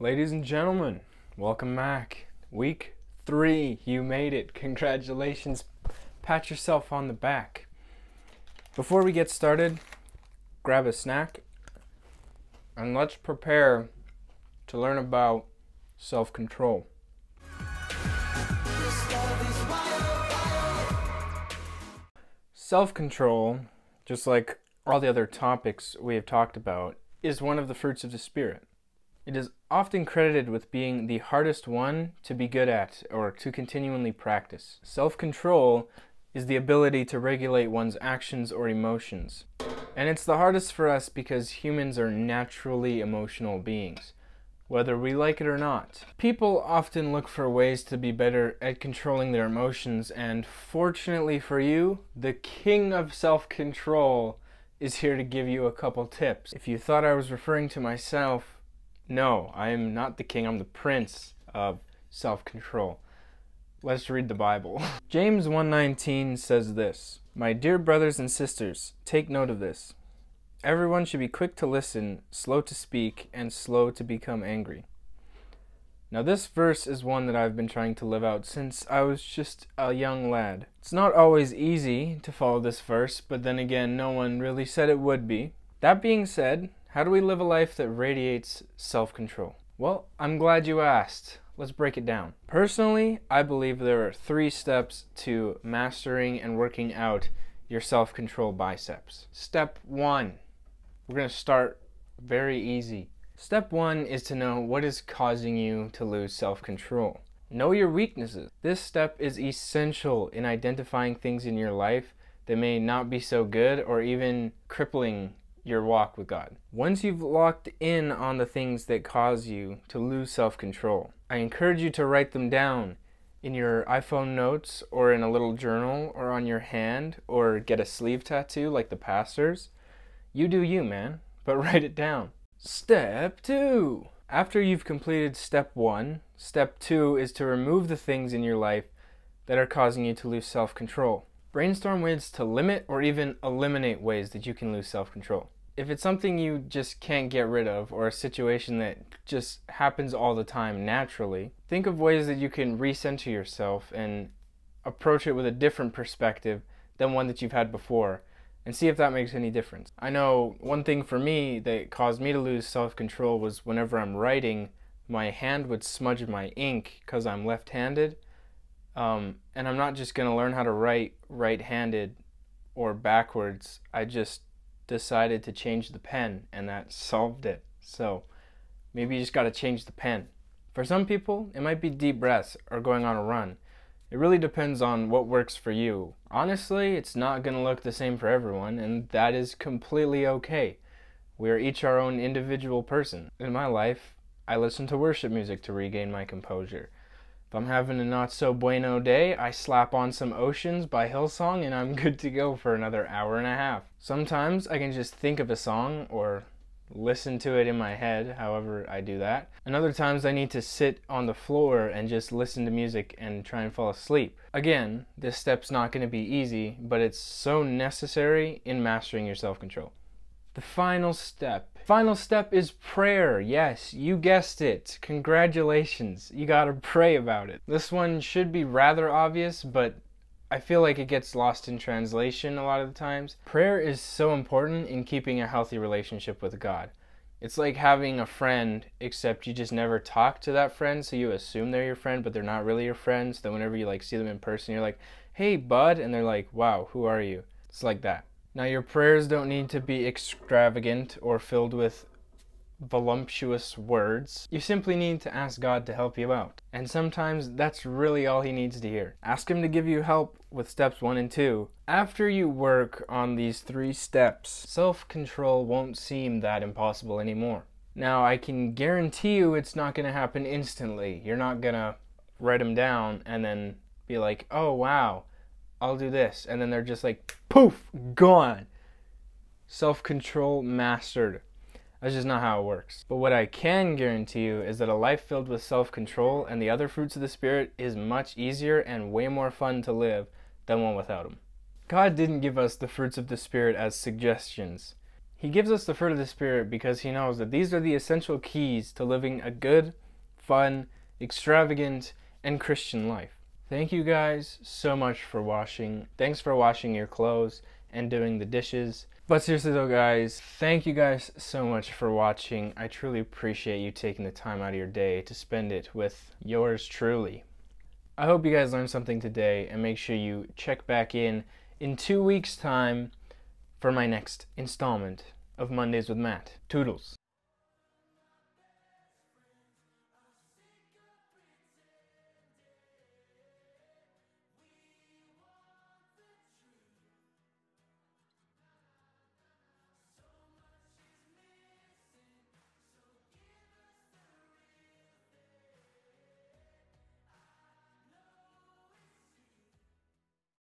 Ladies and gentlemen, welcome back. Week 3, you made it. Congratulations. Pat yourself on the back. Before we get started, grab a snack and let's prepare to learn about self-control. Self-control, just like all the other topics we have talked about, is one of the fruits of the Spirit. It is often credited with being the hardest one to be good at or to continually practice. Self-control is the ability to regulate one's actions or emotions. And it's the hardest for us because humans are naturally emotional beings, whether we like it or not. People often look for ways to be better at controlling their emotions, and fortunately for you, the king of self-control is here to give you a couple tips. If you thought I was referring to myself, no, I am not the king, I'm the prince of self-control. Let's read the Bible. James 1:19 says this, "My dear brothers and sisters, take note of this. Everyone should be quick to listen, slow to speak, and slow to become angry." Now this verse is one that I've been trying to live out since I was just a young lad. It's not always easy to follow this verse, but then again, no one really said it would be. That being said, how do we live a life that radiates self-control? Well, I'm glad you asked. Let's break it down. Personally, I believe there are 3 steps to mastering and working out your self-control biceps. Step 1. We're going to start very easy. Step 1 is to know what is causing you to lose self-control. Know your weaknesses. This step is essential in identifying things in your life that may not be so good or even crippling your walk with God. Once you've locked in on the things that cause you to lose self-control, I encourage you to write them down in your iPhone notes or in a little journal or on your hand or get a sleeve tattoo like the pastors. You do you, man, but write it down. Step 2. After you've completed step 1, step 2 is to remove the things in your life that are causing you to lose self-control. Brainstorm ways to limit or even eliminate ways that you can lose self-control. If it's something you just can't get rid of or a situation that just happens all the time naturally, think of ways that you can recenter yourself and approach it with a different perspective than one that you've had before and see if that makes any difference. I know one thing for me that caused me to lose self-control was whenever I'm writing, my hand would smudge my ink because I'm left-handed. And I'm not just going to learn how to write right-handed or backwards. I just decided to change the pen and that solved it. So maybe you just got to change the pen. For some people, it might be deep breaths or going on a run. It really depends on what works for you. Honestly, it's not going to look the same for everyone, and that is completely okay. We are each our own individual person. In my life, I listen to worship music to regain my composure. If I'm having a not so bueno day, I slap on some Oceans by Hillsong and I'm good to go for another hour and a half. Sometimes I can just think of a song or listen to it in my head, however I do that. And other times I need to sit on the floor and just listen to music and try and fall asleep. Again, this step's not going to be easy, but it's so necessary in mastering your self-control. The final step. Final step is prayer. Yes, you guessed it. Congratulations. You gotta pray about it. This one should be rather obvious, but I feel like it gets lost in translation a lot of the times. Prayer is so important in keeping a healthy relationship with God. It's like having a friend, except you just never talk to that friend, so you assume they're your friend, but they're not really your friends. So whenever you see them in person, you're like, "Hey, bud," and they're like, "Wow, who are you?" It's like that. Now your prayers don't need to be extravagant or filled with voluptuous words. You simply need to ask God to help you out. And sometimes that's really all He needs to hear. Ask Him to give you help with steps 1 and 2. After you work on these 3 steps, self-control won't seem that impossible anymore. Now I can guarantee you it's not going to happen instantly. You're not going to write them down and then be like, "Oh wow, I'll do this," and then they're just like, poof, gone. Self-control mastered. That's just not how it works. But what I can guarantee you is that a life filled with self-control and the other fruits of the Spirit is much easier and way more fun to live than one without them. God didn't give us the fruits of the Spirit as suggestions. He gives us the fruit of the Spirit because he knows that these are the essential keys to living a good, fun, extravagant, and Christian life. Thank you guys so much for washing. Thanks for washing your clothes and doing the dishes. But seriously though, guys, thank you guys so much for watching. I truly appreciate you taking the time out of your day to spend it with yours truly. I hope you guys learned something today, and make sure you check back in 2 weeks' time for my next installment of Mondays with Matt. Toodles.